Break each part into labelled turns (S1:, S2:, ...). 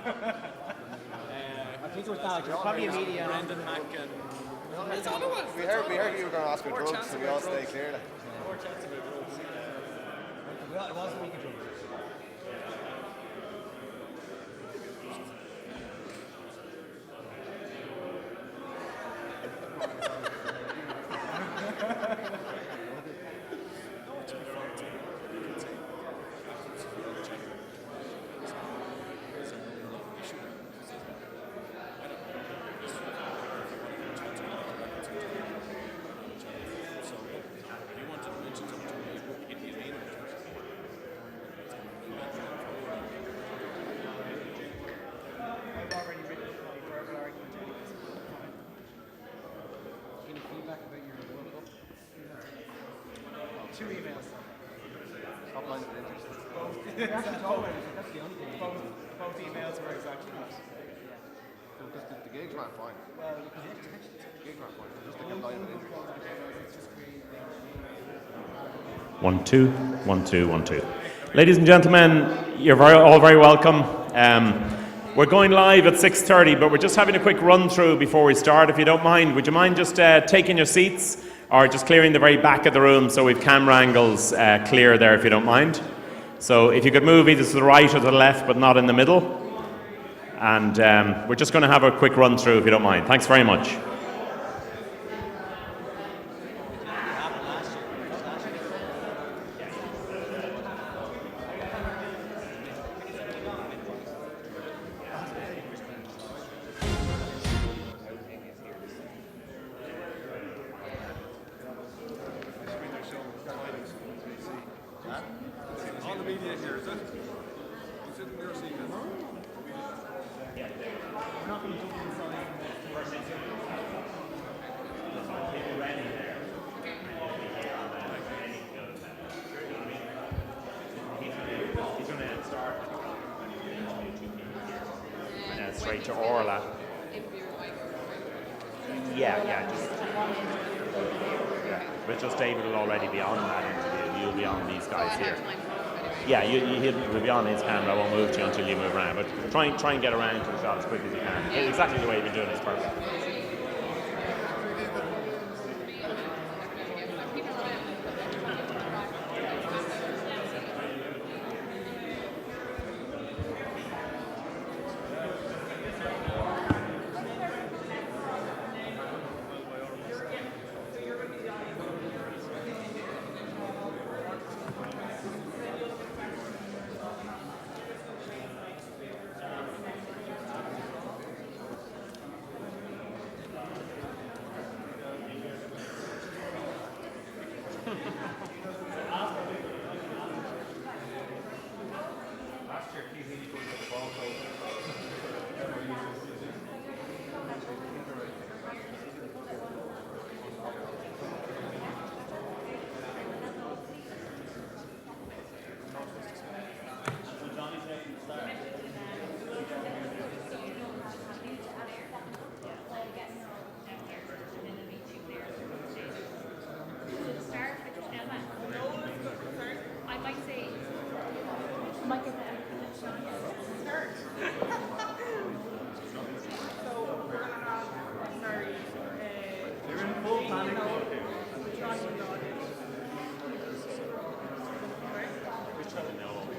S1: I think it was probably a media.
S2: Brendan Mack and...
S3: We heard you were going to ask for drugs, so we all stay clear.
S2: More chance about drugs.
S1: It was a week of drugs.
S2: Two emails.
S3: Top line of interest.
S1: That's the only thing.
S2: Both emails were exactly that.
S3: Because the gigs weren't fine.
S1: Well, you can hit
S3: The gigs weren't fine. Just like a line of interest.
S4: 1 2 1 2 1 2. Ladies and gentlemen, you're all very welcome. We're going live at 6:30, but we're just having a quick run through before we start. If you don't mind, would you mind just taking your seats, or just clearing the very back of the room so we've camera angles clear there, if you don't mind. So if you could move either to the right or to the left, but not in the middle. And we're just going to have a quick run through, if you don't mind. Thanks very much.
S2: All the media here, is it? Is it in your seat?
S1: We're not going to jump inside.
S4: He's going to start and then straight to Orla. Yeah. But just David will already be on that interview. You'll be on these guys here. Yeah, he'll be on his camera. I won't move to you until you move around. But try and get around to the shot as quick as you can. Exactly the way you've been doing it is perfect.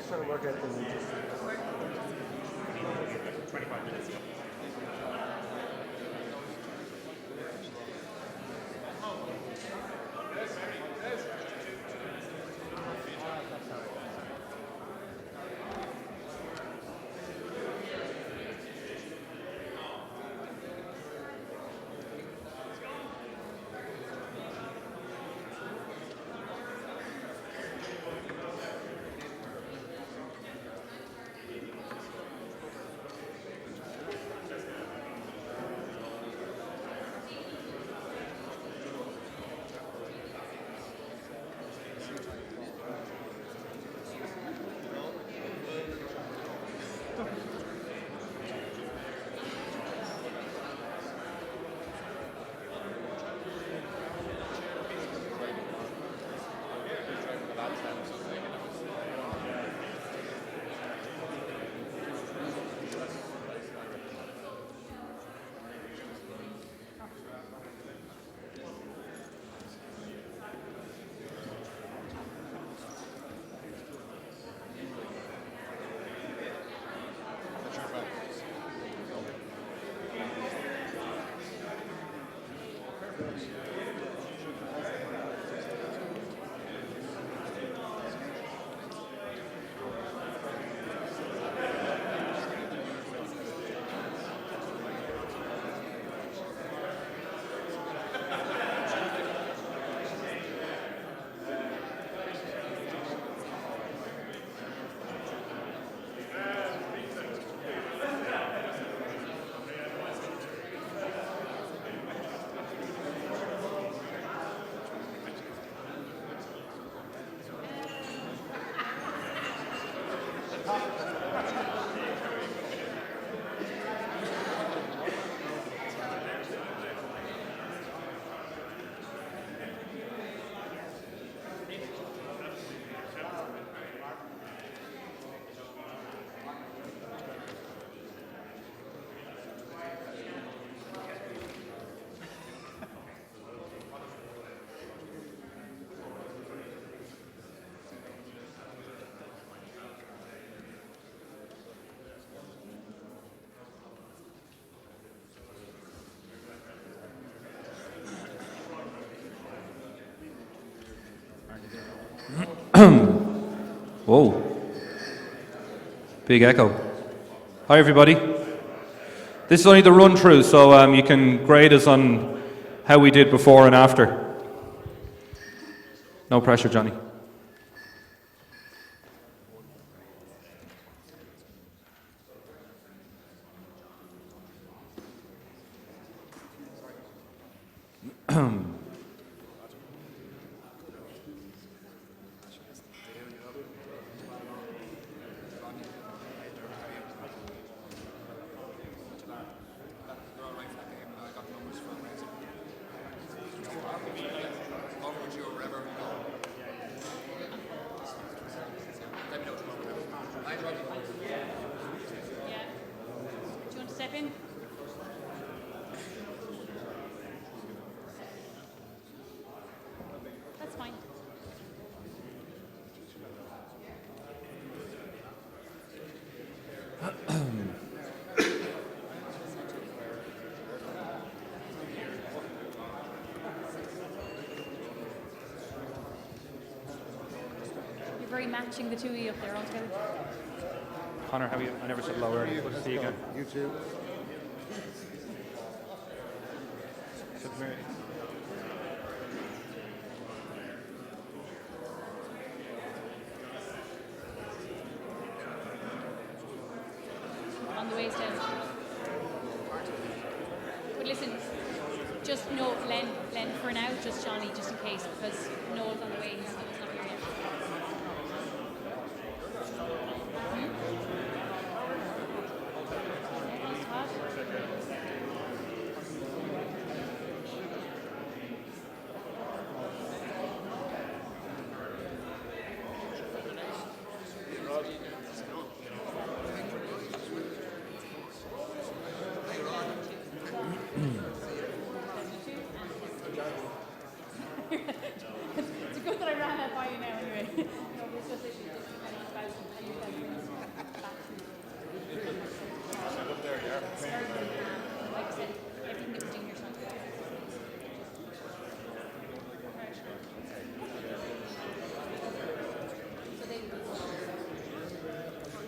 S1: Trying to work out the
S4: 25 minutes.
S5: Whoa. Big echo. Hi, everybody. This is only the run through, so you can grade us on how we did before and after. No pressure, Johnny.
S6: Matching the two of you up there all together.
S5: Connor, how are you? I never said hello earlier. Good to see you again.
S3: You too.
S6: On the waist down. But listen, just no Len for now, just Johnny, just in case, because Noel's on the way. He's not here yet. It's good that I ran that by you now anyway. No, it's just literally just depending on about and you guys bring us back to like I said, everything that we're doing here tonight. So they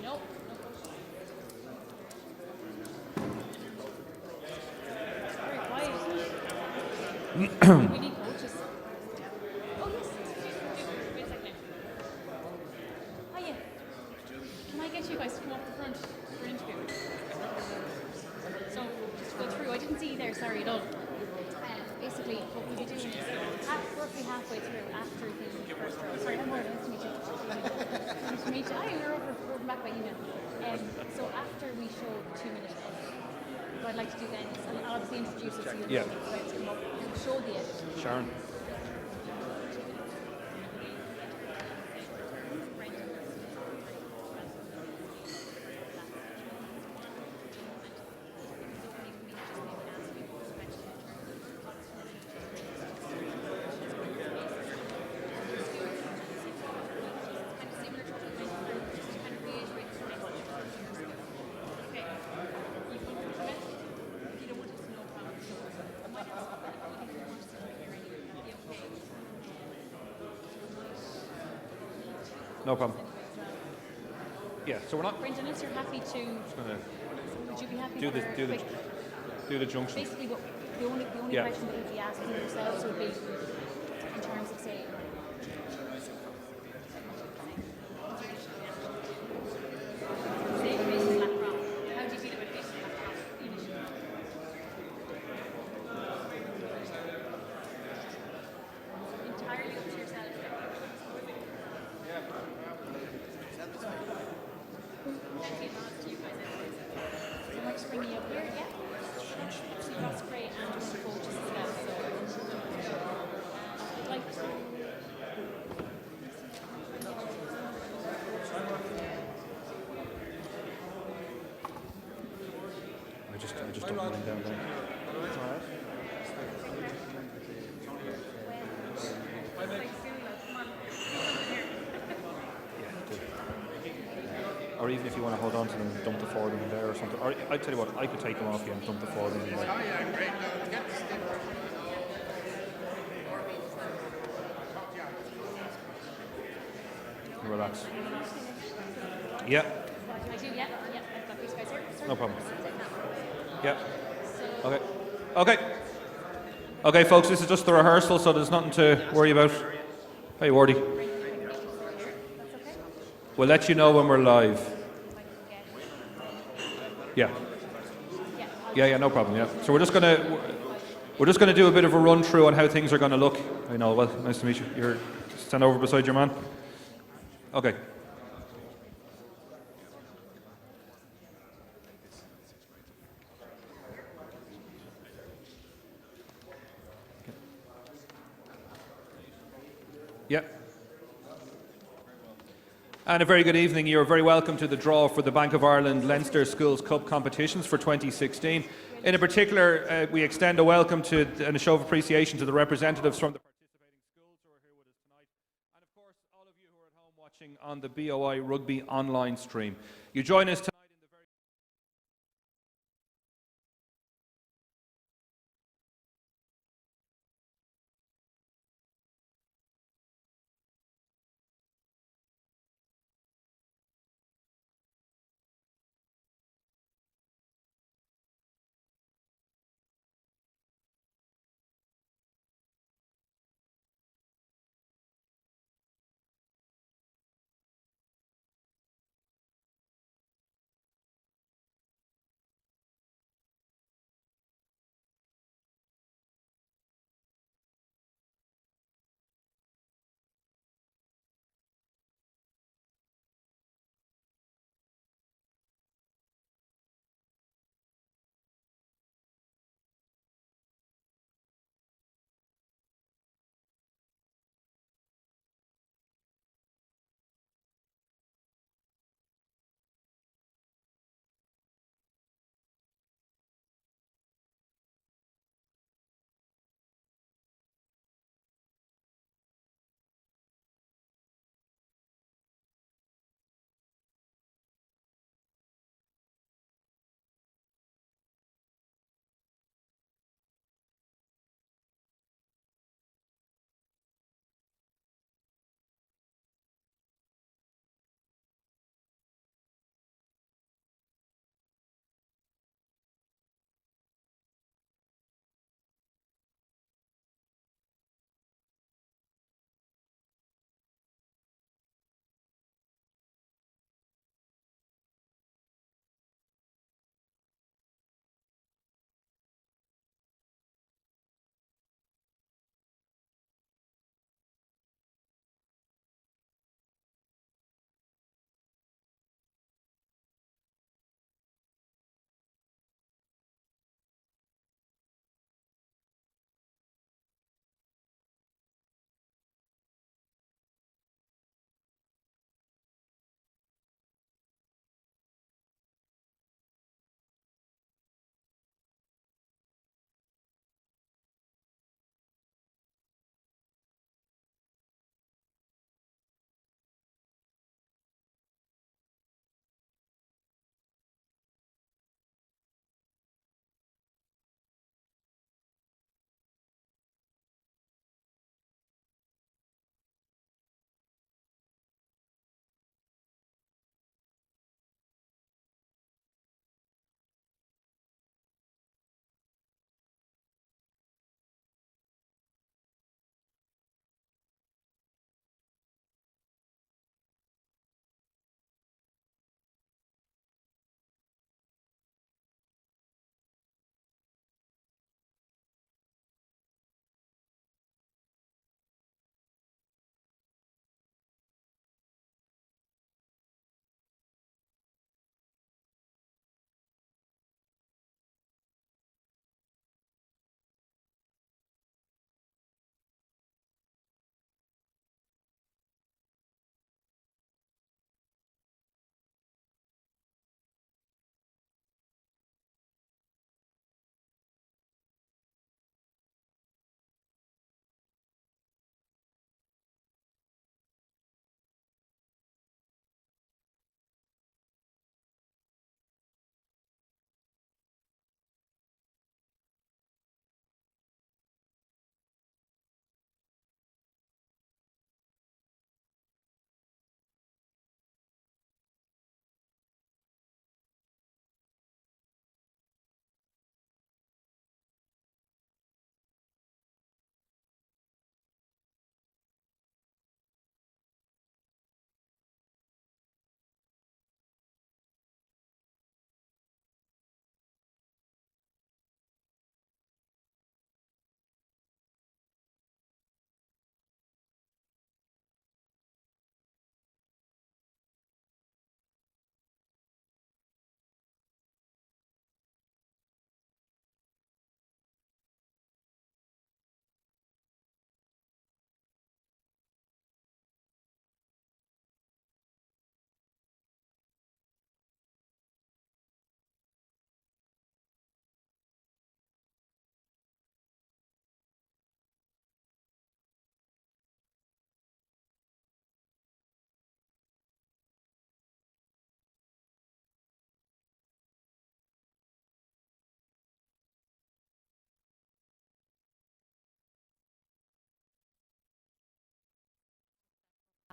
S6: nope. Very quiet. We need coaches. Oh yes. Wait a second. Oh yeah. Can I get you guys to come up the front for an interview? So just to go through, I didn't see you there, sorry at all. Basically, what we'll be doing is roughly halfway through after the first row. Sorry, I'm more nice to meet you. Nice to meet you. We're over back by email. So after we show the 2-minute edit, what I'd like to do then is, and I'll obviously introduce it to you.
S5: Yeah.
S6: So to come up and show the edit.
S5: Sharon. No problem. Yeah, so we're not
S6: Brendan, if you're happy to,
S5: gonna
S6: would you be happy
S5: do
S6: for
S5: the
S6: quick,
S5: do the junction.
S6: basically what, the only
S5: Yeah.
S6: question that you'd be asking yourselves would be in terms of say, facing Black Rock. How do you feel about facing Black Rock initially? Entirely up to yourself. Plenty of nods to you guys anyways. So I might just bring you up here, yeah? So that's great, and one of the coaches as well. So I'd like to.
S5: I just don't mind down there. Or even if you want to hold on to them and dump the four of them in there or something. Or I tell you what, I could take them off you and dump the four of them in there. Relax. Yeah,
S6: I do, yeah, I've got these guys here.
S5: no problem. Yeah. Okay. Okay. Okay, folks, this is just the rehearsal, so there's nothing to worry about. Hey, Wardy.
S6: That's okay?
S5: We'll let you know when we're live. Yeah. Yeah, no problem. Yeah. So we're just gonna do a bit of a run through on how things are going to look. I know. Well, nice to meet you. You're stand over beside your man. Okay. Yeah. And a very good evening. You're very welcome to the draw for the Bank of Ireland Leinster Schools Cup competitions for 2016. In particular, we extend a welcome to and a show of appreciation to the representatives from the participating schools who are here with us tonight. And of course, all of you who are at home watching on the BOI Rugby online stream. You join us tonight.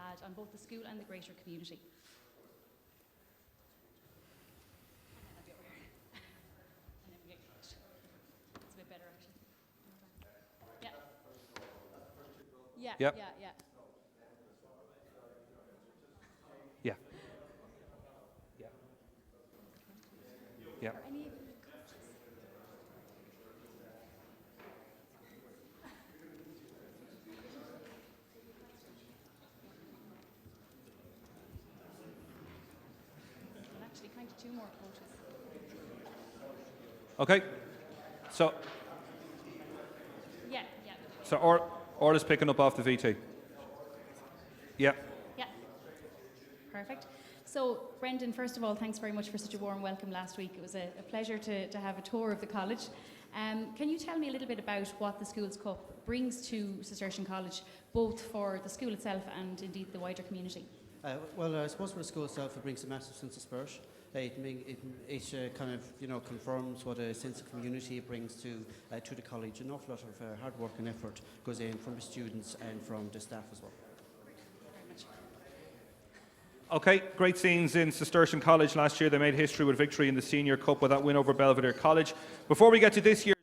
S6: had on both the school and the greater community. And then we get it's a bit better actually. Yeah.
S5: Yep.
S6: Yeah.
S5: Yeah. Yeah.
S6: Are any well, actually, kind of two more coaches.
S5: Okay. So
S6: Yeah.
S5: Orla's picking up off the VT. Yeah.
S6: Yeah. Perfect. So, Brendan, first of all, thanks very much for such a warm welcome last week. It was a pleasure to have a tour of the college. Can you tell me a little bit about what the Schools Cup brings to Cistercian College, both for the school itself and indeed the wider community?
S1: Well, I suppose for the school itself, it brings a massive sense of spirit. It kind of, confirms what a sense of community it brings to the college. An awful lot of hard work and effort goes in from the students and from the staff as well.
S6: Very much.
S5: Okay, great scenes in Cistercian College last year. They made history with victory in the Senior Cup with that win over Belvedere College. Before we get to this year,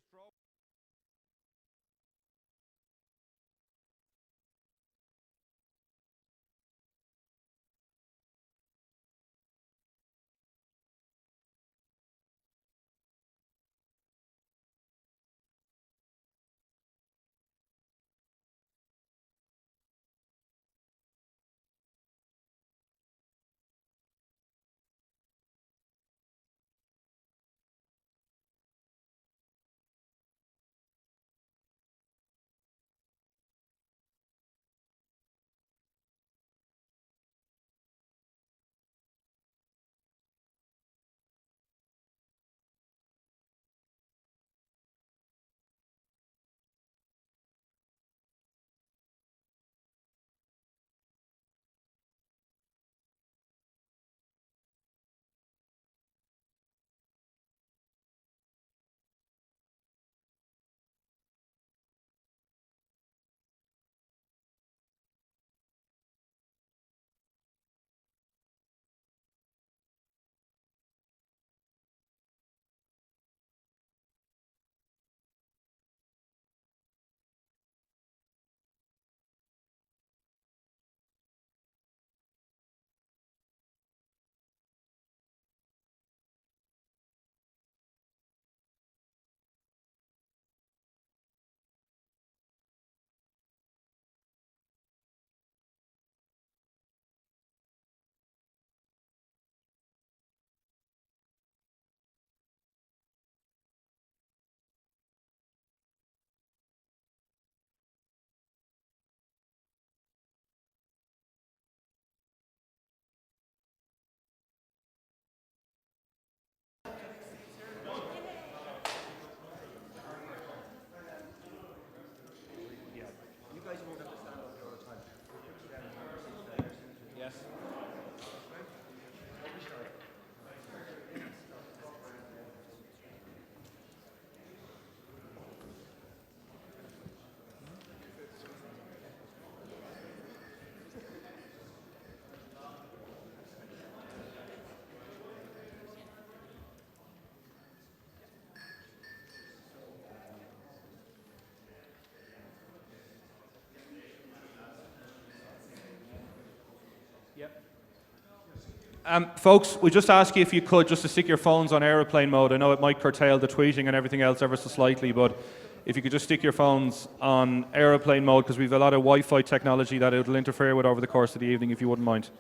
S5: folks, we just ask you if you could just to stick your phones on aeroplane mode. I know it might curtail the tweeting and everything else ever so slightly, but if you could just stick your phones on aeroplane mode, because we've a lot of Wi-Fi technology that it will interfere with over the course of the evening, if you wouldn't mind.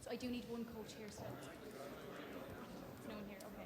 S6: So I do need one coach here, so no one here. Okay.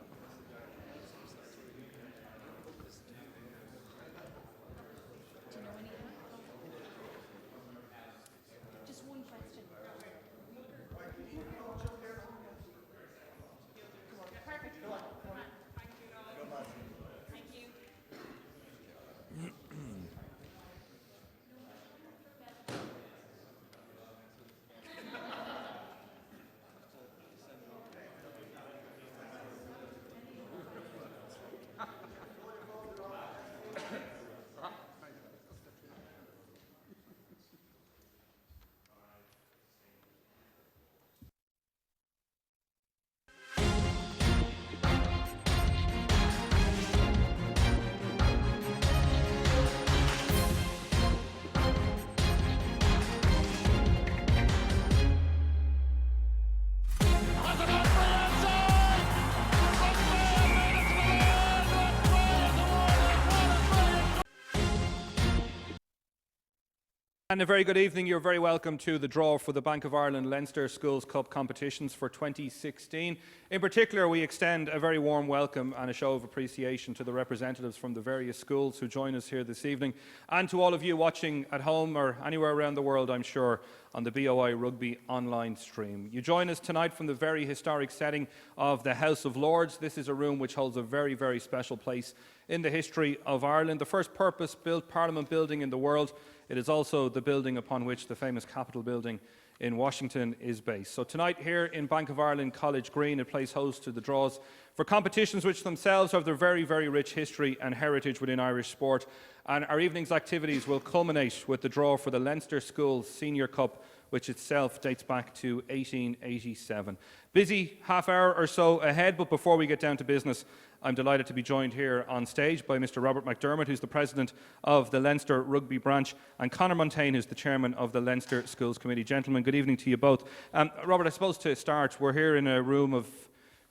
S5: And a very good evening. You're very welcome to the draw for the Bank of Ireland Leinster Schools Cup competitions for 2016. In particular, we extend a very warm welcome and a show of appreciation to the representatives from the various schools who join us here this evening, and to all of you watching at home or anywhere around the world, I'm sure, on the BOI Rugby online stream. You join us tonight from the very historic setting of the House of Lords. This is a room which holds a very, very special place in the history of Ireland, the first purpose-built Parliament building in the world. It is also the building upon which the famous Capitol building in Washington is based. So tonight here in Bank of Ireland College Green, it plays host to the draws for competitions which themselves have their very, very rich history and heritage within Irish sport. And our evening's activities will culminate with the draw for the Leinster Schools Senior Cup, which itself dates back to 1887. Busy half hour or so ahead, but before we get down to business, I'm delighted to be joined here on stage by Mr. Robert McDermott, who's the president of the Leinster Rugby branch, and Conor Montaigne, who's the chairman of the Leinster Schools Committee. Gentlemen, good evening to you both. Robert, I suppose to start, we're here in a room of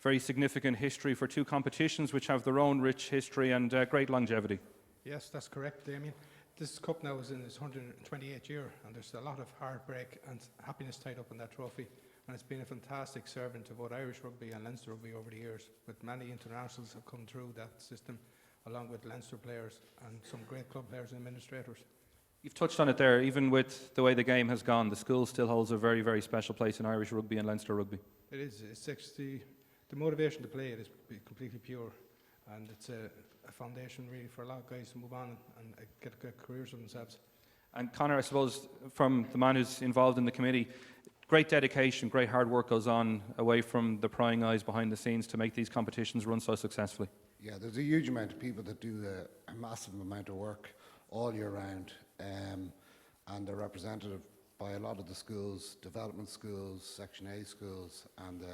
S5: very significant history for two competitions which have their own rich history and great longevity.
S7: Yes, that's correct, Damien. This cup now is in its 128th year, and there's a lot of heartbreak and happiness tied up in that trophy. And it's been a fantastic servant to both Irish rugby and Leinster rugby over the years, with many internationals have come through that system, along with Leinster players and some great club players and administrators.
S5: You've touched on it there. Even with the way the game has gone, the school still holds a very, very special place in Irish rugby and Leinster rugby.
S7: It is. It's the motivation to play it is completely pure, and it's a foundation really for a lot of guys to move on and get good careers for themselves.
S5: And Conor, I suppose, from the man who's involved in the committee, great dedication, great hard work goes on away from the prying eyes behind the scenes to make these competitions run so successfully.
S8: Yeah, there's a huge amount of people that do a massive amount of work all year round, and they're represented by a lot of the schools, development schools, Section A schools, and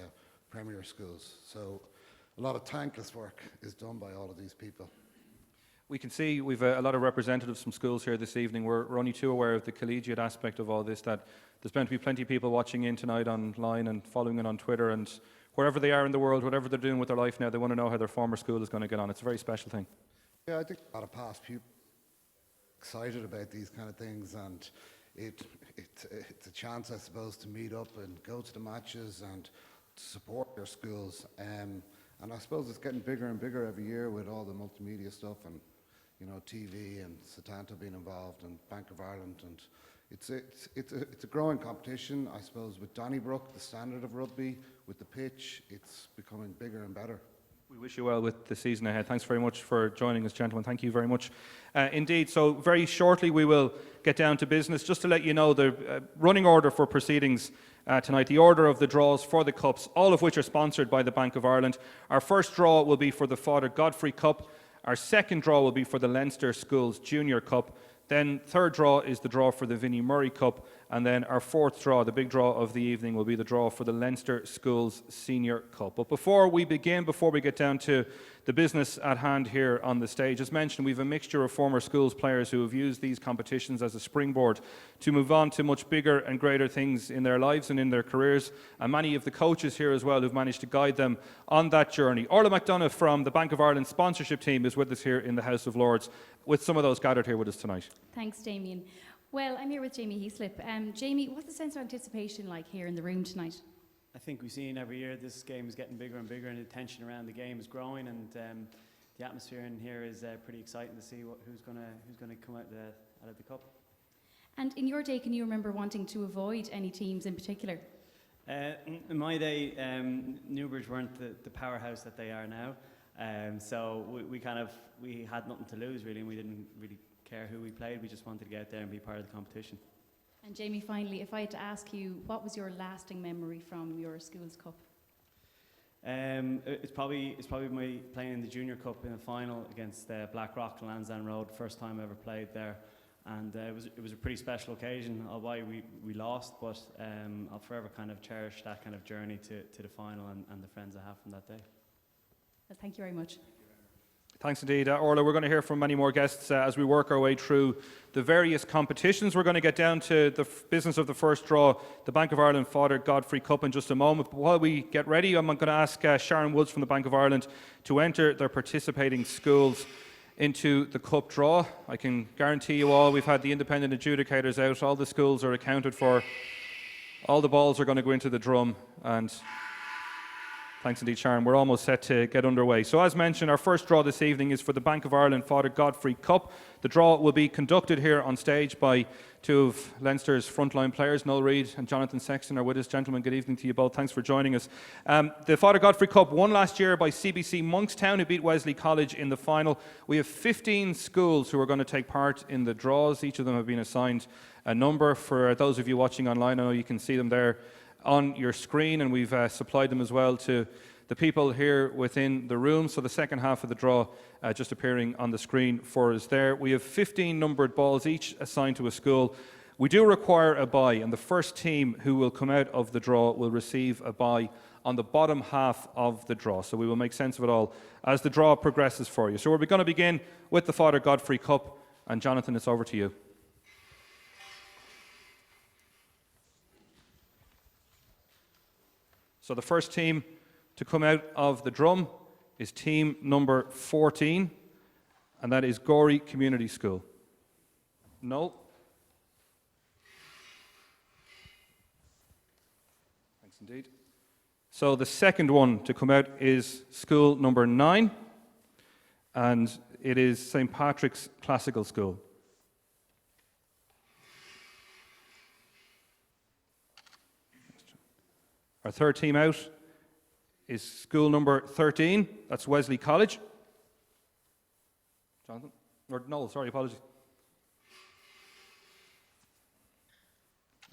S8: Premier schools. So a lot of thankless work is done by all of these people.
S5: We can see we've a lot of representatives from schools here this evening. We're only too aware of the collegiate aspect of all this, that there's going to be plenty of people watching in tonight online and following it on Twitter, and wherever they are in the world, whatever they're doing with their life now, they want to know how their former school is going to get on. It's a very special thing.
S8: Yeah, I think a lot of past people are excited about these kind of things, and it's a chance, I suppose, to meet up and go to the matches and to support their schools. And I suppose it's getting bigger and bigger every year with all the multimedia stuff and, you know, TV and Satanta being involved and Bank of Ireland, and it's a growing competition, I suppose, with Donnybrook, the standard of rugby, with the pitch, it's becoming bigger and better.
S5: We wish you well with the season ahead. Thanks very much for joining us, gentlemen. Thank you very much indeed. So very shortly we will get down to business. Just to let you know, the running order for proceedings tonight, the order of the draws for the cups, all of which are sponsored by the Bank of Ireland. Our first draw will be for the Father Godfrey Cup. Our second draw will be for the Leinster Schools Junior Cup. Then third draw is the draw for the Vinnie Murray Cup, and then our fourth draw, the big draw of the evening, will be the draw for the Leinster Schools Senior Cup. But before we begin, before we get down to the business at hand here on the stage, as mentioned, we have a mixture of former schools players who have used these competitions as a springboard to move on to much bigger and greater things in their lives and in their careers, and many of the coaches here as well who've managed to guide them on that journey. Orla McDonough from the Bank of Ireland sponsorship team is with us here in the House of Lords, with some of those gathered here with us tonight.
S6: Thanks, Damien. Well, I'm here with Jamie Heaslip. Jamie, what's the sense of anticipation like here in the room tonight?
S9: I think we've seen every year this game is getting bigger and bigger, and the tension around the game is growing, and the atmosphere in here is pretty exciting to see who's going to come out of the cup.
S6: And in your day, can you remember wanting to avoid any teams in particular?
S9: In my day, Newbridge weren't the powerhouse that they are now, so we had nothing to lose really, and we didn't really care who we played. We just wanted to get out there and be part of the competition.
S6: And Jamie, finally, if I had to ask you, what was your lasting memory from your school's cup?
S9: It's probably my playing in the Junior Cup in a final against Blackrock, Lansdowne Road. First time I ever played there, and it was a pretty special occasion. Although we lost, but I'll forever kind of cherish that kind of journey to the final and the friends I have from that day.
S6: Well, thank you very much.
S5: Thanks indeed, Orla. We're going to hear from many more guests as we work our way through the various competitions. We're going to get down to the business of the first draw, the Bank of Ireland Father Godfrey Cup, in just a moment. But while we get ready, I'm going to ask Sharon Woods from the Bank of Ireland to enter their participating schools into the cup draw. I can guarantee you all we've had the independent adjudicators out. All the schools are accounted for. All the balls are going to go into the drum, and thanks indeed, Sharon. We're almost set to get underway. So as mentioned, our first draw this evening is for the Bank of Ireland Father Godfrey Cup. The draw will be conducted here on stage by two of Leinster's frontline players, Noel Reid and Jonathan Sexton, are with us. Gentlemen, good evening to you both. Thanks for joining us. The Father Godfrey Cup won last year by CBC Monkstown, who beat Wesley College in the final. We have 15 schools who are going to take part in the draws. Each of them have been assigned a number. For those of you watching online, I know you can see them there on your screen, and we've supplied them as well to the people here within the room. So the second half of the draw just appearing on the screen for us there. We have 15 numbered balls, each assigned to a school. We do require a bye, and the first team who will come out of the draw will receive a bye on the bottom half of the draw. So we will make sense of it all as the draw progresses for you. So we're going to begin with the Father Godfrey Cup, and Jonathan, it's over to you. So the first team to come out of the drum is team number 14, and that is Gorey Community School. No. Thanks indeed. So the second one to come out is school number 9, and it is St. Patrick's Classical School. Our third team out is school number 13. That's Wesley College. Jonathan? Or no, sorry, apologies.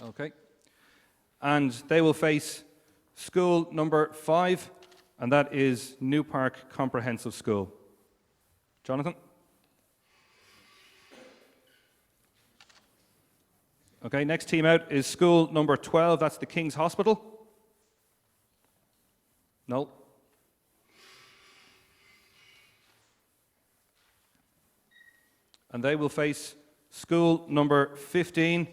S5: Okay. And they will face school number 5, and that is New Park Comprehensive School. Jonathan? Okay, next team out is school number 12. That's the King's Hospital. No. And they will face school number 15,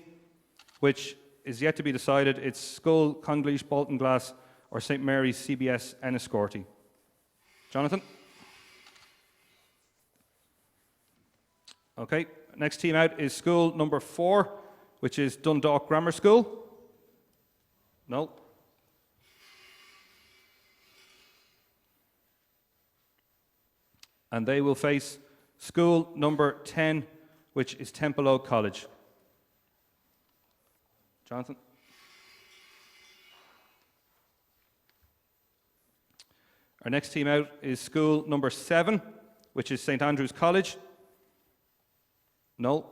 S5: which is yet to be decided. It's Skull, Congleash, Baltinglass, or St. Mary's CBS Enniscorthy. Jonathan? Okay, next team out is school number 4, which is Dundalk Grammar School. No. And they will face school number 10, which is Temple Oak College. Jonathan? Our next team out is school number 7, which is St. Andrew's College. No.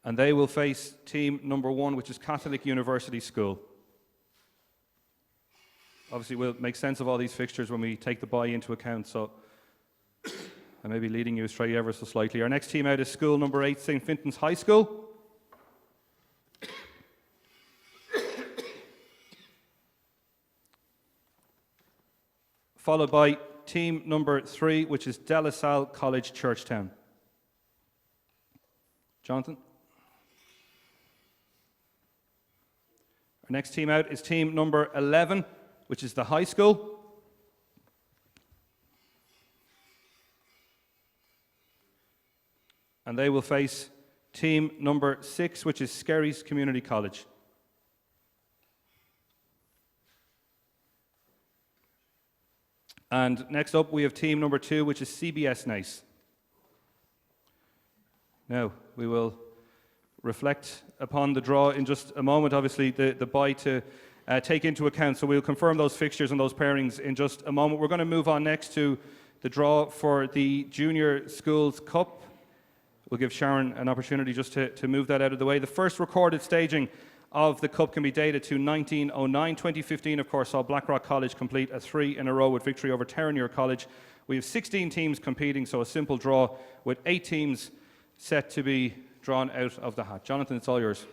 S5: And they will face team number 1, which is Catholic University School. Obviously, we'll make sense of all these fixtures when we take the bye into account, so I may be leading you astray ever so slightly. Our next team out is school number 8, St. Fintan's High School. Followed by team number 3, which is De La Salle College, Churchtown. Jonathan? Our next team out is team number 11, which is the high school. And they will face team number 6, which is Skerries Community College. And next up, we have team number 2, which is CBS Nice. Now, we will reflect upon the draw in just a moment. Obviously, the bye to take into account. So we'll confirm those fixtures and those pairings in just a moment. We're going to move on next to the draw for the Junior Schools Cup. We'll give Sharon an opportunity just to move that out of the way. The first recorded staging of the Cup can be dated to 1909. 2015, of course, saw Blackrock College complete a 3 in a row with victory over Terenure College. We have 16 teams competing, so a simple draw with 8 teams set to be drawn out of the hat. Jonathan, it's all yours.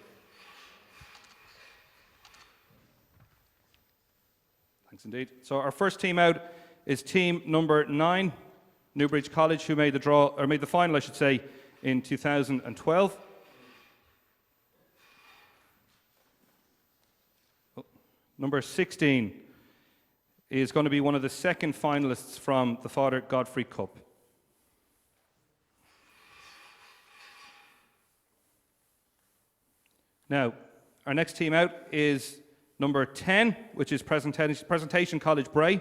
S5: Thanks indeed. So our first team out is team number 9, Newbridge College, who made the draw, or made the final, I should say, in 2012. Number 16 is going to be one of the second finalists from the Father Godfrey Cup. Now, our next team out is number 10, which is Cistercian College Bray.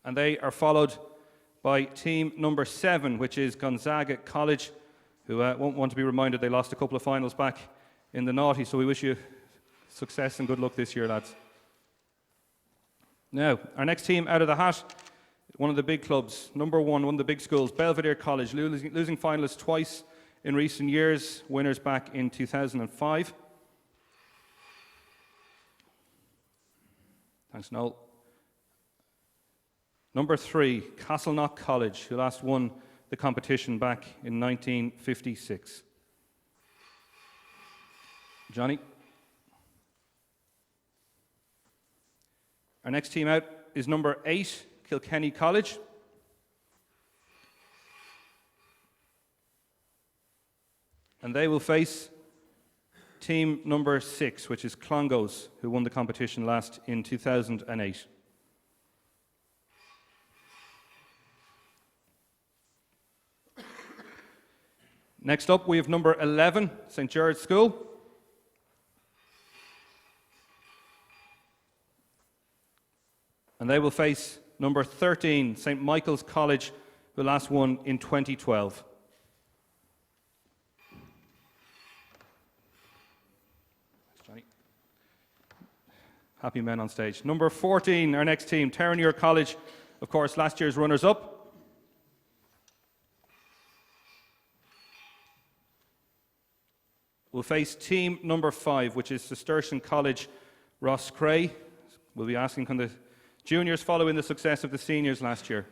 S5: And they are followed by team number 7, which is Gonzaga College, who won't want to be reminded they lost a couple of finals back in the noughties, so we wish you success and good luck this year, lads. Now, our next team out of the hat, one of the big clubs, number 1, one of the big schools, Belvedere College, losing finalists twice in recent years, winners back in 2005. Thanks, Noel. Number 3, Castleknock College, who last won the competition back in 1956. Johnny. Our next team out is number 8, Kilkenny College. And they will face team number 6, which is Clongowes, who won the competition last in 2008. Next up, we have number 11, St. Gerard's School. And they will face number 13, St. Michael's College, who last won in 2012. Johnny. Happy men on stage. Number 14, our next team, Terenure College, of course, last year's runners-up. We'll face team number 5, which is Cistercian College, Rosscray. We'll be asking, can the juniors follow in the success of the seniors last year?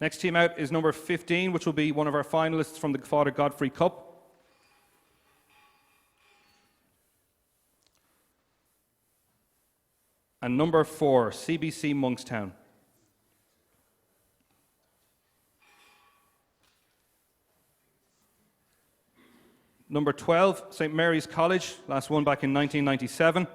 S5: Next team out is number 15, which will be one of our finalists from the Father Godfrey Cup. And number 4, CBC Monkstown. Number 12, St. Mary's College, last won back in 1997.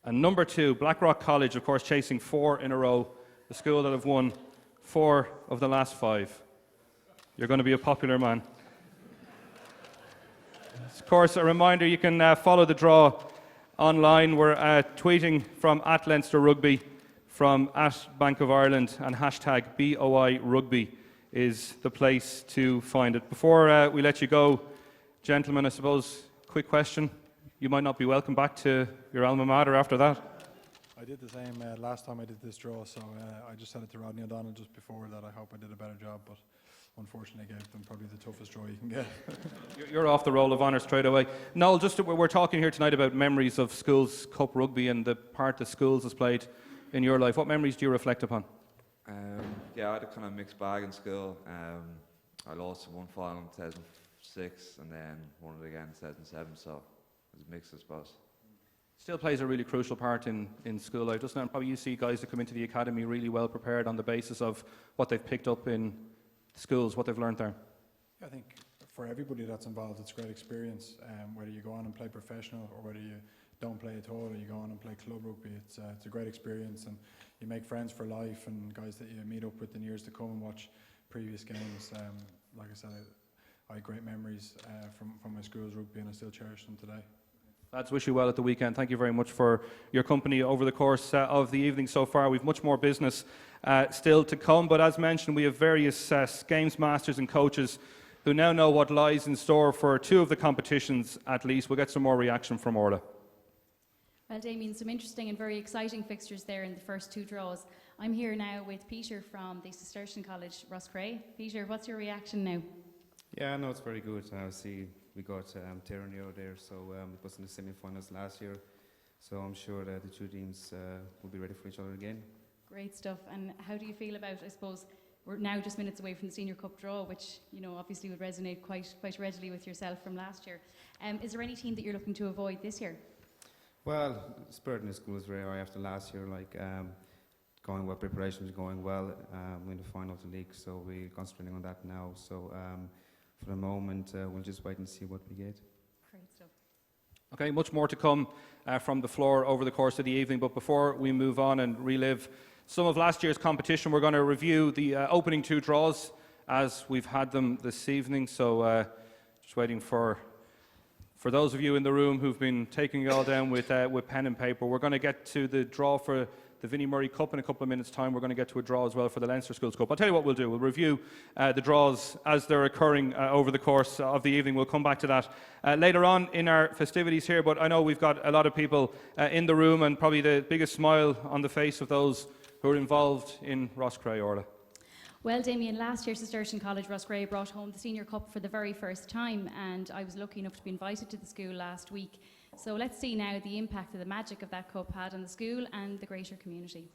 S5: And number 2, Blackrock College, of course, chasing 4 in a row, the school that have won 4 of the last 5. You're going to be a popular man. Of course, a reminder, you can follow the draw online. We're tweeting from @Leinster Rugby, from @Bank of Ireland, and hashtag BOI Rugby is the place to find it. Before we let you go, gentlemen, I suppose, quick question. You might not be welcome back to your alma mater after that.
S10: I did the same last time I did this draw, so I just said it to Rodney O'Donnell just before that I hope I did a better job, but unfortunately I gave them probably the toughest draw you can get.
S5: You're off the roll of honour straight away. Noel, we're talking here tonight about memories of schools cup rugby and the part the schools has played in your life. What memories do you reflect upon?
S11: Yeah, I had a kind of mixed bag in school. I lost in one final in 2006 and then won it again in 2007, so it was mixed, I suppose.
S5: Still plays a really crucial part in school life, doesn't it? And probably you see guys that come into the academy really well prepared on the basis of what they've picked up in schools, what they've learned there.
S10: I think for everybody that's involved, it's a great experience. Whether you go on and play professional or whether you don't play at all or you go on and play club rugby, it's a great experience, and you make friends for life and guys that you meet up with in years to come and watch previous games. Like I said, I had great memories from my school's rugby and I still cherish them today.
S5: Lads, wish you well at the weekend. Thank you very much for your company over the course of the evening so far. We've much more business still to come, but as mentioned, we have various games masters and coaches who now know what lies in store for 2 of the competitions at least. We'll get some more reaction from Orla.
S6: Well, Damien, some interesting and very exciting fixtures there in the first 2 draws. I'm here now with Peter from the Cistercian College, Rosscray. Peter, what's your reaction now?
S12: Yeah, no, it's very good. See, we got Terenure there, so it was in the semi-finals last year. So I'm sure that the 2 teams will be ready for each other again.
S6: Great stuff. And how do you feel about, I suppose, we're now just minutes away from the Senior Cup draw, which, you know, obviously would resonate quite readily with yourself from last year. Is there any team that you're looking to avoid this year?
S12: Well, spirit in the school is very high after last year. going well, preparation is going well. We're in the final of the league, so we're concentrating on that now. So for the moment, we'll just wait and see what we get.
S6: Great stuff.
S5: Okay, much more to come from the floor over the course of the evening, but before we move on and relive some of last year's competition, we're going to review the opening 2 draws as we've had them this evening. So just waiting for those of you in the room who've been taking it all down with pen and paper. We're going to get to the draw for the Vinnie Murray Cup in a couple of minutes' time. We're going to get to a draw as well for the Leinster Schools Cup. I'll tell you what we'll do. We'll review the draws as they're occurring over the course of the evening. We'll come back to that later on in our festivities here, but I know we've got a lot of people in the room, and probably the biggest smile on the face of those who are involved in Roscrea, Orla.
S6: Well, Damien, last year Cistercian College Roscrea brought home the Senior Cup for the very first time, and I was lucky enough to be invited to the school last week. So let's see now the impact of the magic of that cup had on the school and the greater community.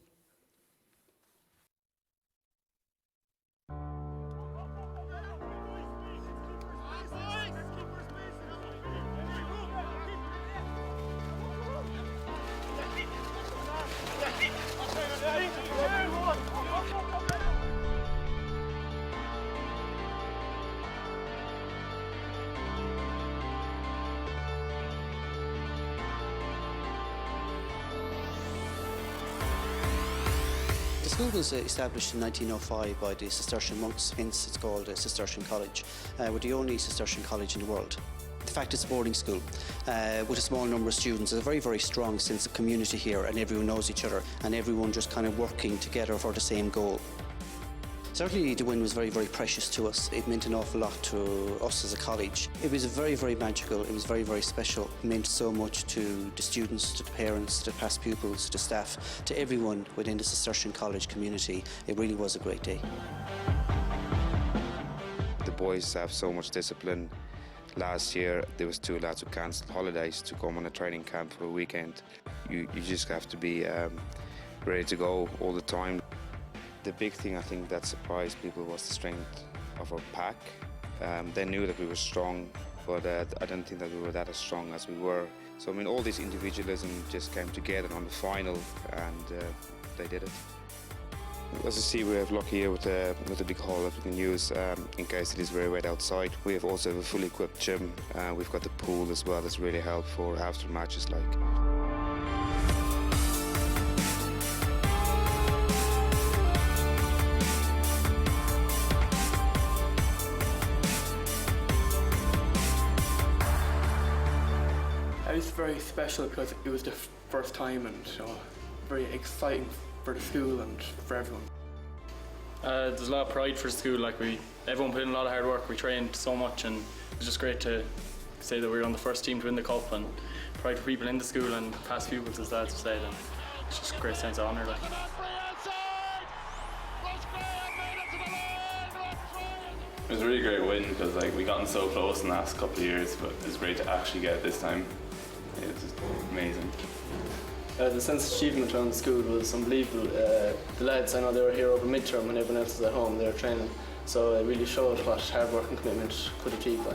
S1: The school was established in 1905 by the Cistercian monks, hence it's called Cistercian College. We're the only Cistercian college in the world. The fact it's a boarding school with a small number of students, there's a very, very strong sense of community here, and everyone knows each other and everyone just kind of working together for the same goal. Certainly the win was very, very precious to us. It meant an awful lot to us as a college. It was very, very magical. It was very, very special. It meant so much to the students, to the parents, to the past pupils, to the staff, to everyone within the Cistercian College community. It really was a great day.
S13: The boys have so much discipline. Last year there was 2 lads who cancelled holidays to come on a training camp for a weekend. You just have to be ready to go all the time. The big thing I think that surprised people was the strength of our pack. They knew that we were strong, but I don't think that we were that as strong as we were. So I mean, all this individualism just came together on the final, and they did it. As you see, we have lucky here with a big hall that we can use in case it is very wet outside. We have also a fully equipped gym. We've got the pool as well that's really helpful after matches like.
S14: It was very special because it was the first time, and very exciting for the school and for everyone.
S15: There's a lot of pride for the school. Everyone put in a lot of hard work. We trained so much, and it was just great to say that we were on the first team to win the cup, and pride for people in the school and past pupils, as lads have said, and it's just a great sense of honour.
S16: It was a really great win because we gotten so close in the last couple of years, but it was great to actually get it this time. It was just amazing.
S14: The sense of achievement around the school was unbelievable. The lads, I know they were here over midterm when everyone else was at home, they were training, so it really showed what hard work and commitment could achieve.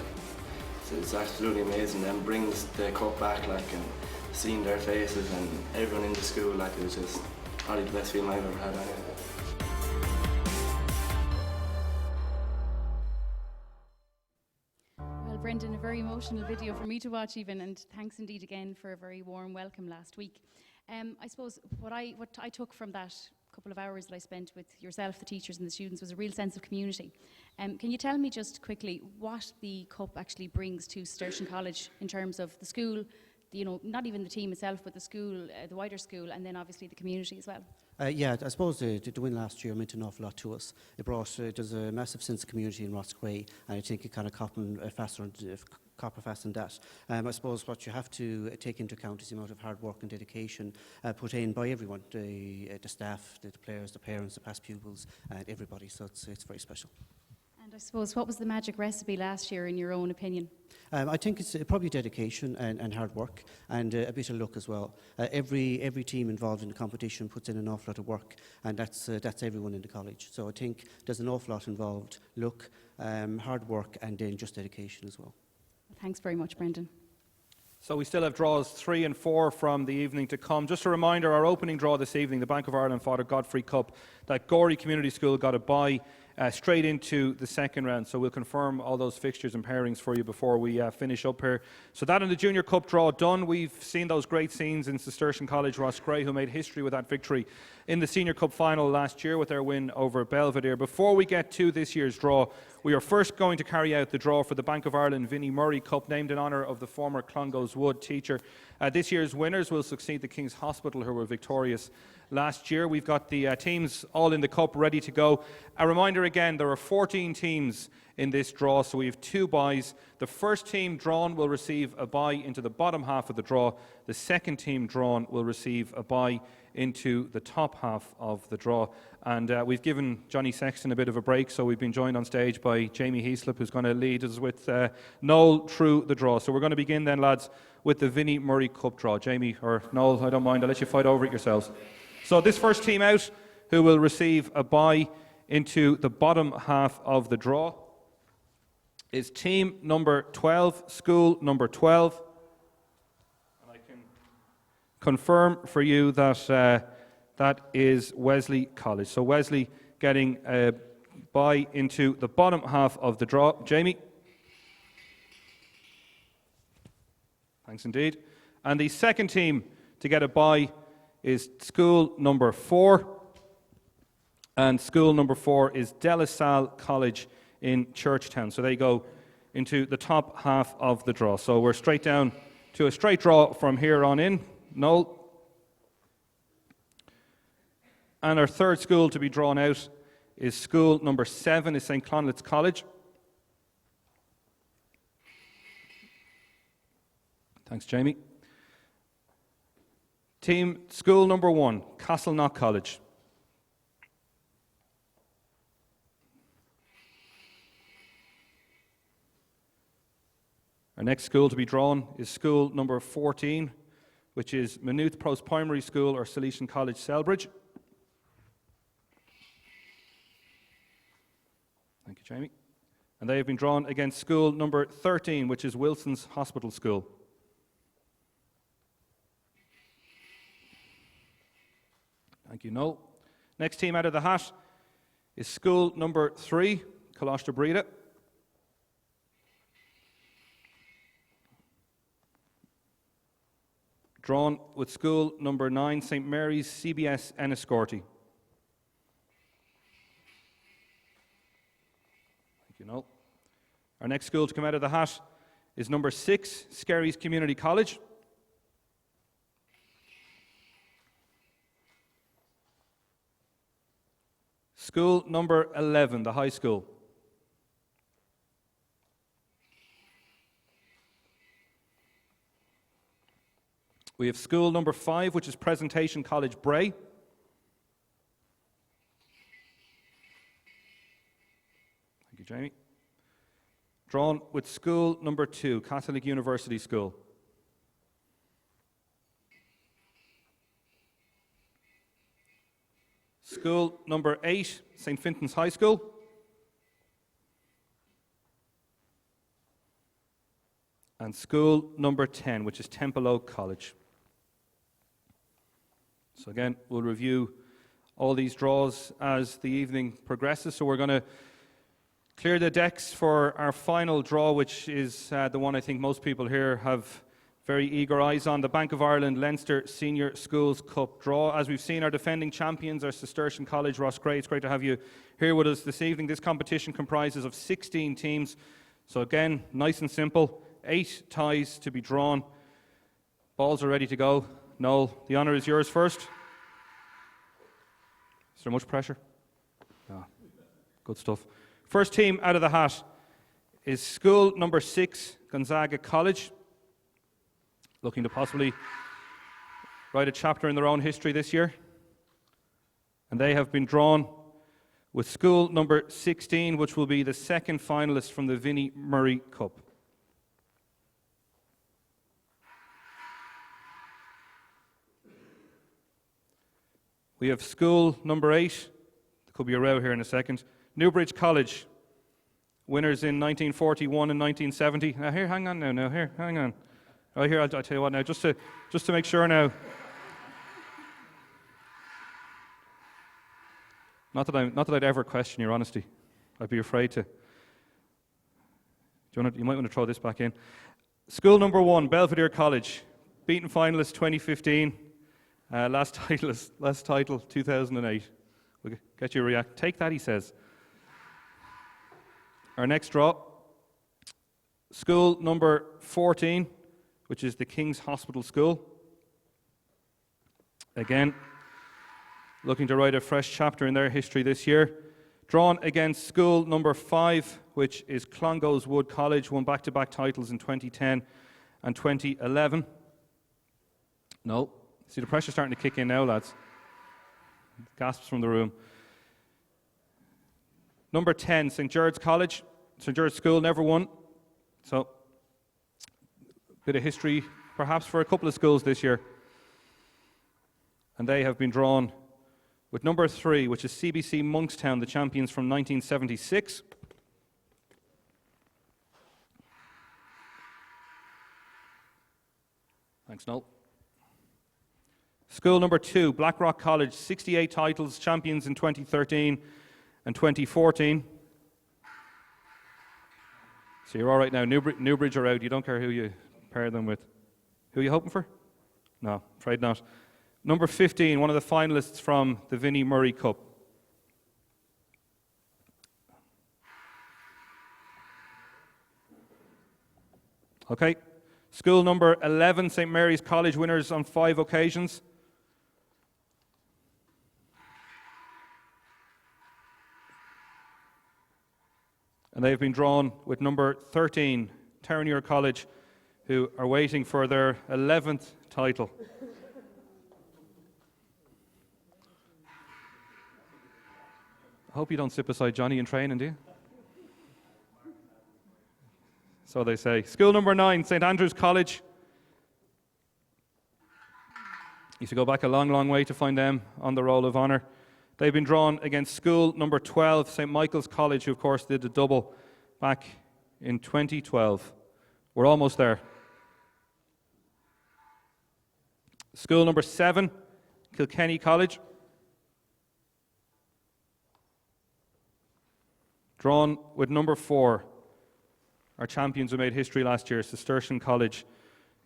S17: It's absolutely amazing, and brings the cup back, and seeing their faces and everyone in the school, it was just probably the best feeling I've ever had anyway.
S6: Brendan, a very emotional video for me to watch even, and thanks indeed again for a very warm welcome last week. I suppose what I took from that couple of hours that I spent with yourself, the teachers and the students, was a real sense of community. Can you tell me just quickly what the Cup actually brings to Cistercian College in terms of the school, not even the team itself, but the school, the wider school, and then obviously the community as well?
S1: Yeah, I suppose the win last year meant an awful lot to us. It brought, there's a massive sense of community in Roscrea, and I think it kind of copper fast on that. I suppose what you have to take into account is the amount of hard work and dedication put in by everyone, the staff, the players, the parents, the past pupils, and everybody, so it's very special.
S6: And I suppose, what was the magic recipe last year in your own opinion?
S1: I think it's probably dedication and hard work, and a bit of luck as well. Every team involved in the competition puts in an awful lot of work, and that's everyone in the college. So I think there's an awful lot involved: luck, hard work, and then just dedication as well.
S6: Thanks very much, Brendan.
S5: So we still have draws 3 and 4 from the evening to come. Just a reminder, our opening draw this evening, the Bank of Ireland Father Godfrey Cup, that Gorey Community School got a bye straight into the second round. So we'll confirm all those fixtures and pairings for you before we finish up here. So that and the Junior Cup draw done. We've seen those great scenes in Cistercian College, Roscrea, who made history with that victory in the Senior Cup final last year with their win over Belvedere. Before we get to this year's draw, we are first going to carry out the draw for the Bank of Ireland Vinnie Murray Cup, named in honour of the former Clongowes Wood teacher. This year's winners will succeed the King's Hospital, who were victorious last year. We've got the teams all in the cup ready to go. A reminder again, there are 14 teams in this draw, so we have 2 byes. The first team drawn will receive a bye into the bottom half of the draw. The second team drawn will receive a bye into the top half of the draw. And we've given Johnny Sexton a bit of a break, so we've been joined on stage by Jamie Heaslip, who's going to lead us with Noel through the draw. So we're going to begin then, lads, with the Vinnie Murray Cup draw. Jamie or Noel, I don't mind, I'll let you fight over it yourselves. So this first team out, who will receive a bye into the bottom half of the draw, is team number 12, school number 12. And I can confirm for you that that is Wesley College. So Wesley getting a bye into the bottom half of the draw. Jamie? Thanks indeed. And the second team to get a bye is school number 4. And school number 4 is De La Salle College in Churchtown. So they go into the top half of the draw. So we're straight down to a straight draw from here on in. Noel? And our third school to be drawn out is school number 7, is St. Clonlet's College. Thanks, Jamie. Team school number 1, Castleknock College. Our next school to be drawn is school number 14, which is Maynooth Post Primary School or Cistercian College, Selbridge. Thank you, Jamie. And they have been drawn against school number 13, which is Wilson's Hospital School. Thank you, Noel. Next team out of the hat is school number 3, Coláiste Breda. Drawn with school number 9, St. Mary's CBS Enniscorthy. Thank you, Noel. Our next school to come out of the hat is number 6, Skerries Community College. School number 11, the high school. We have school number 5, which is Presentation College, Bray. Thank you, Jamie. Drawn with school number 2, Catholic University School. School number 8, St. Fintan's High School. And school number 10, which is Temple Oak College. So again, we'll review all these draws as the evening progresses. So we're going to clear the decks for our final draw, which is the one I think most people here have very eager eyes on, the Bank of Ireland Leinster Senior Schools Cup draw. As we've seen, our defending champions are Cistercian College, Roscrea. It's great to have you here with us this evening. This competition comprises of 16 teams. So again, nice and simple, 8 ties to be drawn. Balls are ready to go. Noel, the honour is yours first. Is there much pressure? No. Good stuff. First team out of the hat is school number 6, Gonzaga College. Looking to possibly write a chapter in their own history this year. And they have been drawn with school number 16, which will be the second finalist from the Vinnie Murray Cup. We have school number 8. There could be a row here in a second. Newbridge College. Winners in 1941 and 1970. Now here, hang on now, hang on. Oh, here, I'll tell you what now, just to make sure now. Not that I'd ever question your honesty. I'd be afraid to. You might want to throw this back in. School number 1, Belvedere College, beaten finalist 2015, last title 2008. We'll get you a react. Take that, he says. Our next draw, school number 14, which is the King's Hospital School. Again, looking to write a fresh chapter in their history this year. Drawn against school number 5, which is Clongowes Wood College, won back-to-back titles in 2010 and 2011. No. See, the pressure's starting to kick in now, lads. Gasps from the room. Number 10, St. George's College. St. George's School never won. So, bit of history, perhaps, for a couple of schools this year. And they have been drawn with number 3, which is CBC Monkstown, the champions from 1976. Thanks, Noel. School number 2, Blackrock College, 68 titles, champions in 2013 and 2014. So you're all right now. Newbridge are out. You don't care who you pair them with. Who are you hoping for? No, afraid not. Number 15, one of the finalists from the Vinnie Murray Cup. Okay. School number 11, St. Mary's College, winners on 5 occasions. And they've been drawn with number 13, Terenure College, who are waiting for their 11th title. I hope you don't sit beside Johnny in training, do you? So they say. School number 9, St. Andrew's College. You should go back a long, long way to find them on the roll of honour. They've been drawn against school number 12, St. Michael's College, who of course did the double back in 2012. We're almost there. School number 7, Kilkenny College. Drawn with number 4, our champions who made history last year, Cistercian College,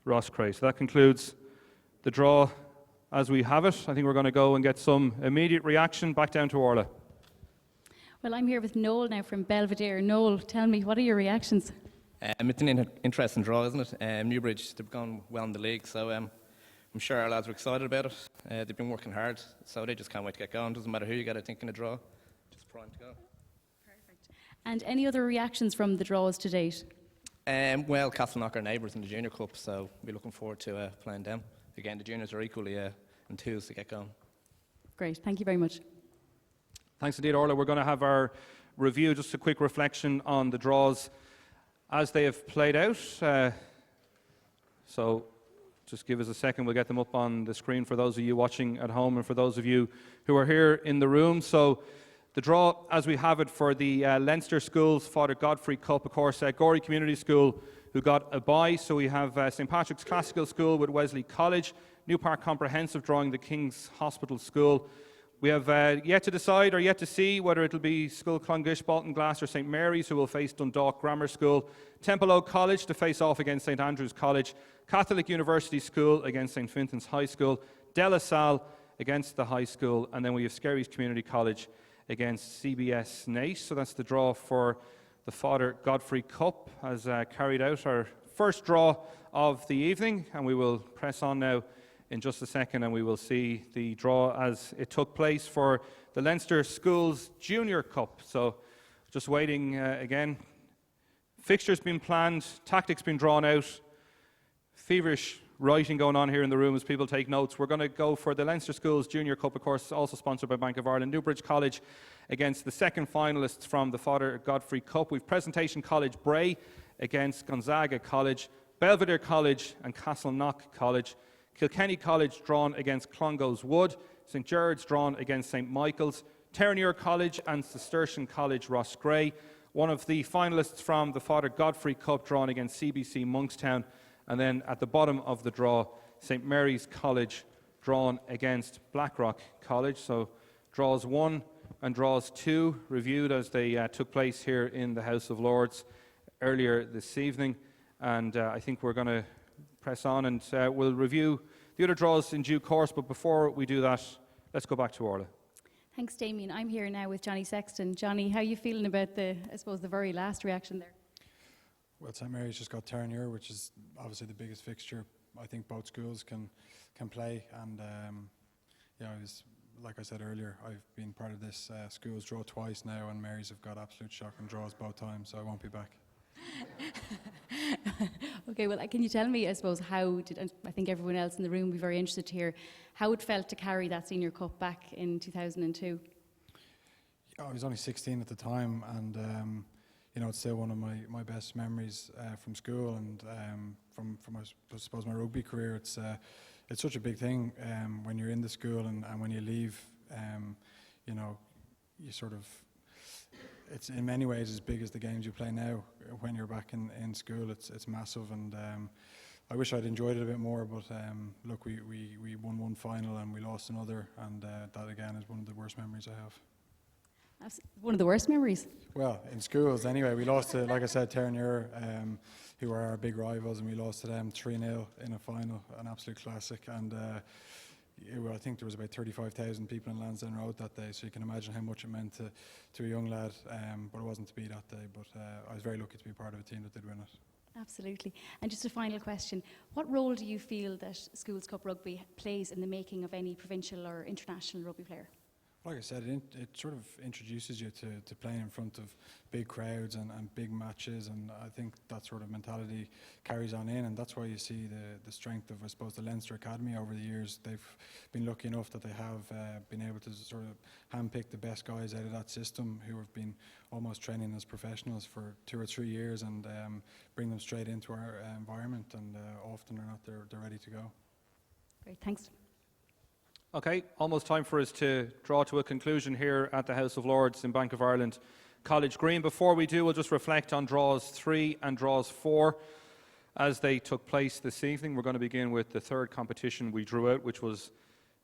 S5: Roscrea. So that concludes the draw as we have it. I think we're going to go and get some immediate reaction back down to Orla.
S6: Well, I'm here with Noel now from Belvedere. Noel, tell me, what are your reactions?
S18: It's an interesting draw, isn't it? Newbridge, they've gone well in the league, so I'm sure our lads are excited about it. They've been working hard, so they just can't wait to get going. Doesn't matter who you get, I think, in a draw. Just primed to go.
S6: And any other reactions from the draws to date?
S18: Well, Castleknock are neighbours in the Junior Cup, so we're looking forward to playing them. Again, the juniors are equally enthused to get going.
S6: Great, thank you very much.
S5: Thanks indeed, Orla. We're going to have our review, just a quick reflection on the draws as they have played out. So just give us a second, we'll get them up on the screen for those of you watching at home and for those of you who are here in the room. So the draw as we have it for the Leinster schools, Father Godfrey Cup, of course, Gorey Community School, who got a bye. So we have St. Patrick's Classical School with Wesley College, New Park Comprehensive drawing the King's Hospital School. We have yet to decide or yet to see whether it'll be School Clongish, Bolton Glass or St. Mary's, who will face Dundalk Grammar School, Temple Oak College to face off against St. Andrew's College, Catholic University School against St. Fintan's High School, De La Salle against the High School, and then we have Skerries Community College against CBS Nate. So that's the draw for the Father Godfrey Cup, as carried out our first draw of the evening, and we will press on now in just a second and we will see the draw as it took place for the Leinster Schools Junior Cup. So just waiting again. Fixtures been planned, tactics been drawn out, feverish writing going on here in the room as people take notes. We're going to go for the Leinster Schools Junior Cup, of course, also sponsored by Bank of Ireland. Newbridge College against the second finalists from the Father Godfrey Cup. We've Presentation College Bray against Gonzaga College, Belvedere College and Castleknock College. Kilkenny College drawn against Clongowes Wood, St. Gerard's drawn against St. Michael's, Terenure College and Cistercian College Roscrea. One of the finalists from the Father Godfrey Cup drawn against CBC Monkstown, And then at the bottom of the draw, St Mary's College drawn against Blackrock College. So draws 1 and draws 2 reviewed as they took place here in the House of Lords earlier this evening. And I think we're going to press on and we'll review the other draws in due course. But before we do that, let's go back to Orla.
S6: Thanks, Damien. I'm here now with Johnny Sexton. Johnny, how are you feeling about the very last reaction there?
S10: Well, St Mary's just got Terranure, which is obviously the biggest fixture I think both schools can play. And like I said earlier, I've been part of this schools draw twice now, and Mary's have got absolute shocking draws both times, so I won't be back.
S6: Okay, well, can you tell me, I suppose, how did, and I think everyone else in the room would be very interested to hear, how it felt to carry that Senior Cup back in 2002?
S10: I was only 16 at the time, and it's still one of my best memories from school and from I suppose my rugby career. It's such a big thing when you're in the school and when you leave. You sort of, it's in many ways as big as the games you play now. When you're back in school, it's massive, and I wish I'd enjoyed it a bit more. But look, we won one final and we lost another, and that again is one of the worst memories I have.
S6: That's one of the worst memories?
S10: Well, in schools anyway. We lost to, like I said, Terranure, who were our big rivals, and we lost to them 3-0 in a final, an absolute classic. And I think there was about 35,000 people in Lansdowne Road that day, so you can imagine how much it meant to a young lad. But it wasn't to be that day, but I was very lucky to be part of a team that did win it.
S6: Absolutely. And just a final question. What role do you feel that Schools Cup Rugby plays in the making of any provincial or international rugby player?
S10: Like I said, it sort of introduces you to playing in front of big crowds and big matches, and I think that sort of mentality carries on in, and that's why you see the strength of, I suppose, the Leinster Academy over the years. They've been lucky enough that they have been able to sort of handpick the best guys out of that system who have been almost training as professionals for 2 or 3 years, and bring them straight into our environment, and often or not they're ready to go.
S6: Great, thanks.
S5: Okay, almost time for us to draw to a conclusion here at the House of Lords in Bank of Ireland College Green. Before we do, we'll just reflect on draws 3 and draws 4 as they took place this evening. We're going to begin with the third competition we drew out, which was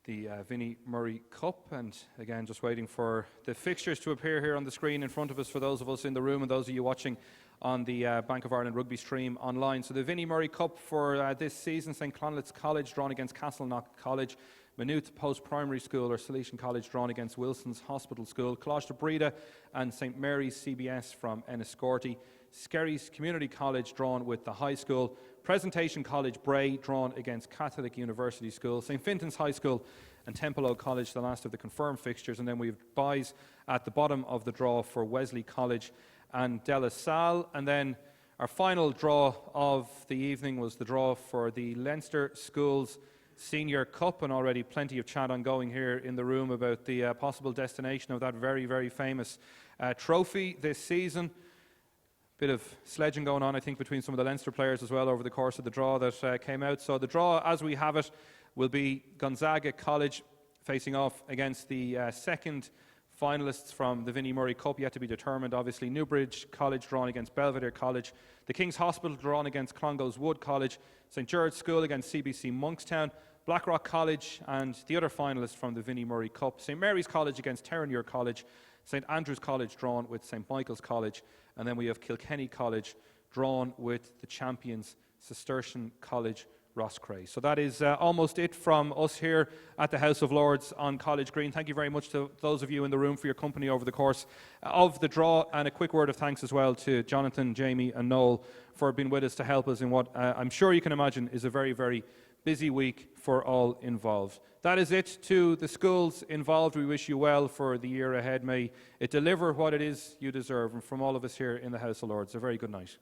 S5: the Vinnie Murray Cup. And again, just waiting for the fixtures to appear here on the screen in front of us for those of us in the room and those of you watching on the Bank of Ireland rugby stream online. So the Vinnie Murray Cup for this season, St Clonlet's College drawn against Castleknock College, Maynooth Post-Primary School or Cistercian College drawn against Wilson's Hospital School, Coláiste Breda and St Mary's CBS from Enniscorthy, Skerry's Community College drawn with the High School, Presentation College Bray drawn against Catholic University School, St Fintan's High School and Templeogue College, the last of the confirmed fixtures, and then we have byes at the bottom of the draw for Wesley College and De La Salle. And then our final draw of the evening was the draw for the Leinster Schools Senior Cup, and already plenty of chat ongoing here in the room about the possible destination of that very, very famous trophy this season. Bit of sledging going on, I think, between some of the Leinster players as well over the course of the draw that came out. So the draw, as we have it, will be Gonzaga College facing off against the second finalists from the Vinnie Murray Cup, yet to be determined, obviously. Newbridge College drawn against Belvedere College, the King's Hospital drawn against Clongowes Wood College, St Gerard's School against CBC Monkstown, Blackrock College and the other finalists from the Vinnie Murray Cup, St Mary's College against Terranure College, St Andrew's College drawn with St Michael's College, and then we have Kilkenny College drawn with the champions Cistercian College Roscrea. So that is almost it from us here at the House of Lords on College Green. Thank you very much to those of you in the room for your company over the course of the draw, and a quick word of thanks as well to Jonathan, Jamie and Noel for being with us to help us in what I'm sure you can imagine is a very, very busy week for all involved. That is it to the schools involved. We wish you well for the year ahead. May it deliver what it is you deserve. And from all of us here in the House of Lords, a very good night.